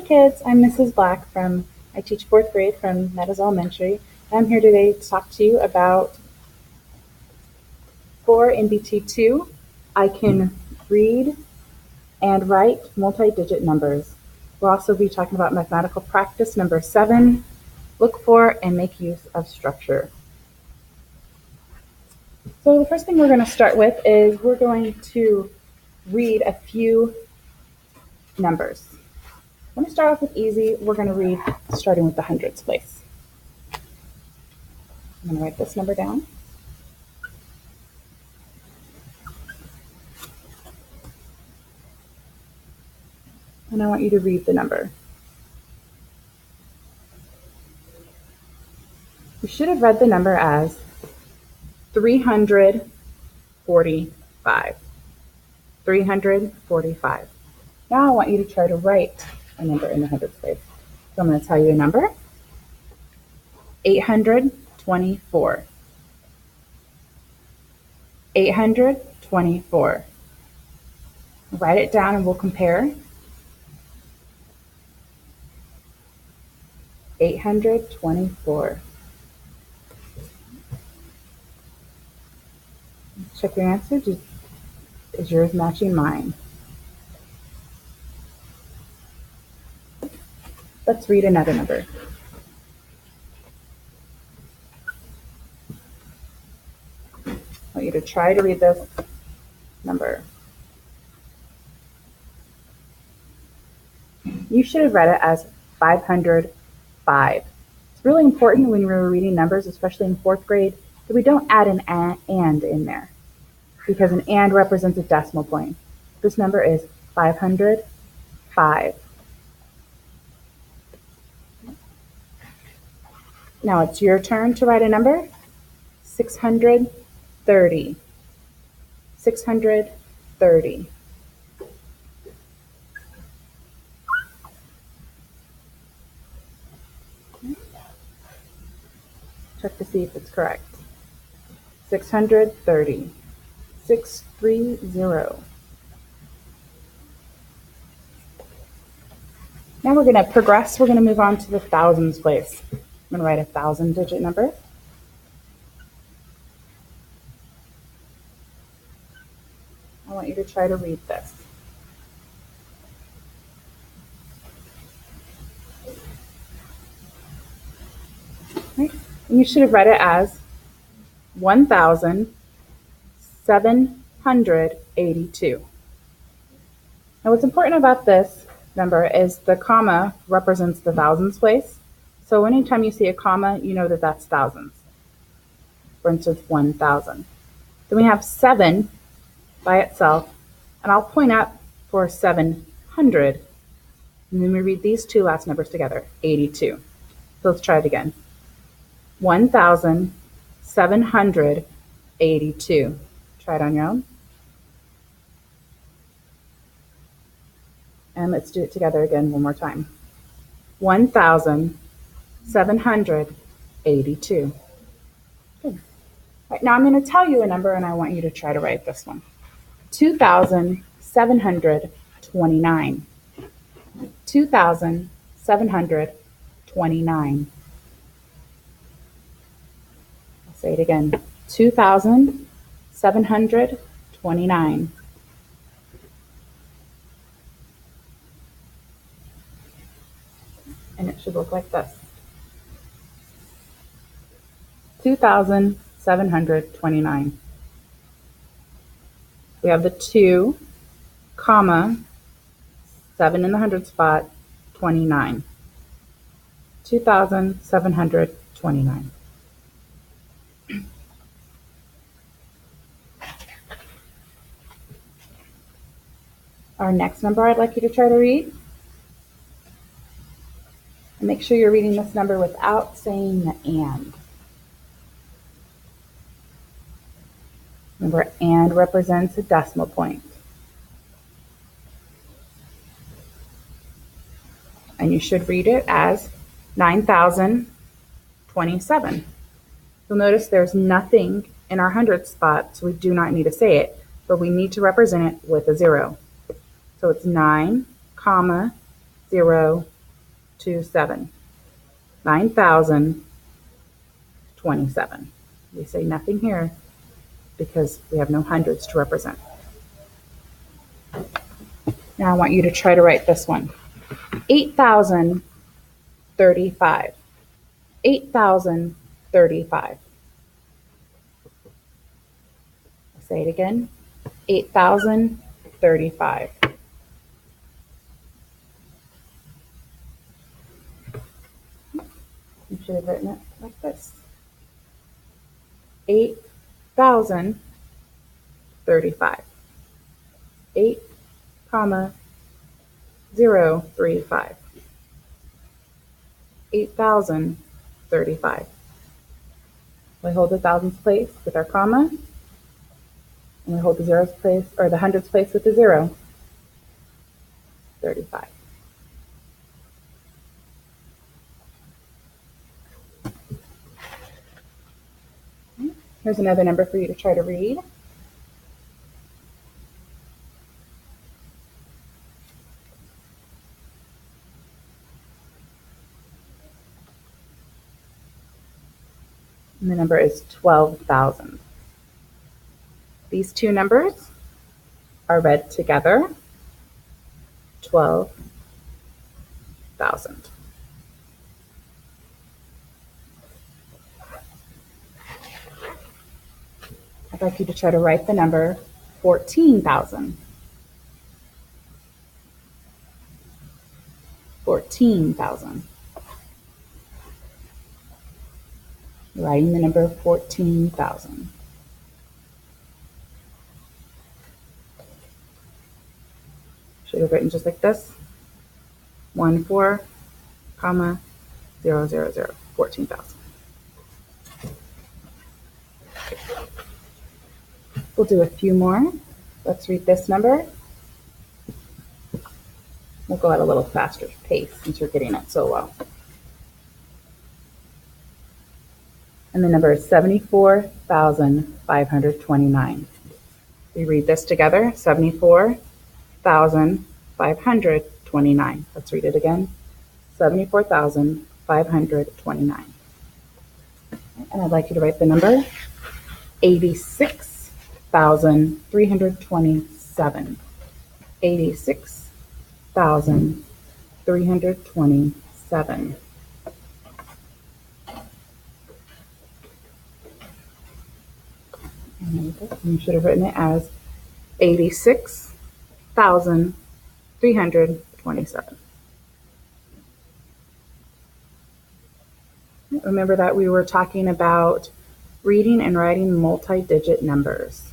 kids, I'm Mrs. Black I teach fourth grade from Meadows Elementary. I'm here today to talk to you about for NBT 2, I can read and write multi-digit numbers. We'll also be talking about mathematical practice number 7, look for and make use of structure. So the first thing we're going to start with is we're going to read a few numbers. I'm going to start off with easy. We're going to read starting with the hundreds place. I'm going to write this number down. And I want you to read the number. You should have read the number as 345. 345. Now I want you to try to write a number in the hundreds place. So I'm going to tell you a number. 824. 824. Write it down and we'll compare. 824. Check your answer. Is yours matching mine? Let's read another number. I want you to try to read this number. You should have read it as 505. It's really important when we're reading numbers, especially in fourth grade, that we don't add an and in there, because an and represents a decimal point. This number is 505. Now it's your turn to write a number. 630. 630. Check to see if it's correct. 630. 630. Now we're going to progress. We're going to move on to the thousands place. I'm going to write a 1,000-digit number. I want you to try to read this. Right. And you should have read it as 1,782. Now what's important about this number is the comma represents the thousands place. So anytime you see a comma, you know that that's thousands. For instance, 1,000. Then we have 7 by itself, and I'll point out for 700. And then we read these two last numbers together, 82. So let's try it again. 1,782. Try it on your own. And let's do it together again one more time. 1,782. Good. Right, now I'm going to tell you a number and I want you to try to write this one. 2,729. 2,729. I'll say it again. 2,729. And it should look like this. 2,729. We have the 2, comma, 7 in the hundred spot, 29. 2,729. Our next number I'd like you to try to read. And make sure you're reading this number without saying the and. Remember, and represents a decimal point. And you should read it as 9,027. You'll notice there's nothing in our hundredth spot, so we do not need to say it, but we need to represent it with a 0. So it's 9, 0, 27. 9,027. We say nothing here because we have no hundreds to represent. Now I want you to try to write this one. 8,035. 8,035. Say it again. 8,035. You should have written it like this. 8,035. 8, 035. 8,035. We hold the thousands place with our comma, and we hold the zeros place, or the hundreds place with the 0. 35. Here's another number for you to try to read. And the number is 12,000. These two numbers are read together. 12,000. I'd like you to try to write the number 14,000. 14,000. Writing the number 14,000. Should have written just like this. 14, 000, 14,000. We'll do a few more. Let's read this number. We'll go at a little faster pace since you're getting it so well. And the number is 74,529. We read this together, 74,529. Let's read it again, 74,529. And I'd like you to write the number 86,327. 86,327. You should have written it as 86,327. Remember that we were talking about reading and writing multi-digit numbers.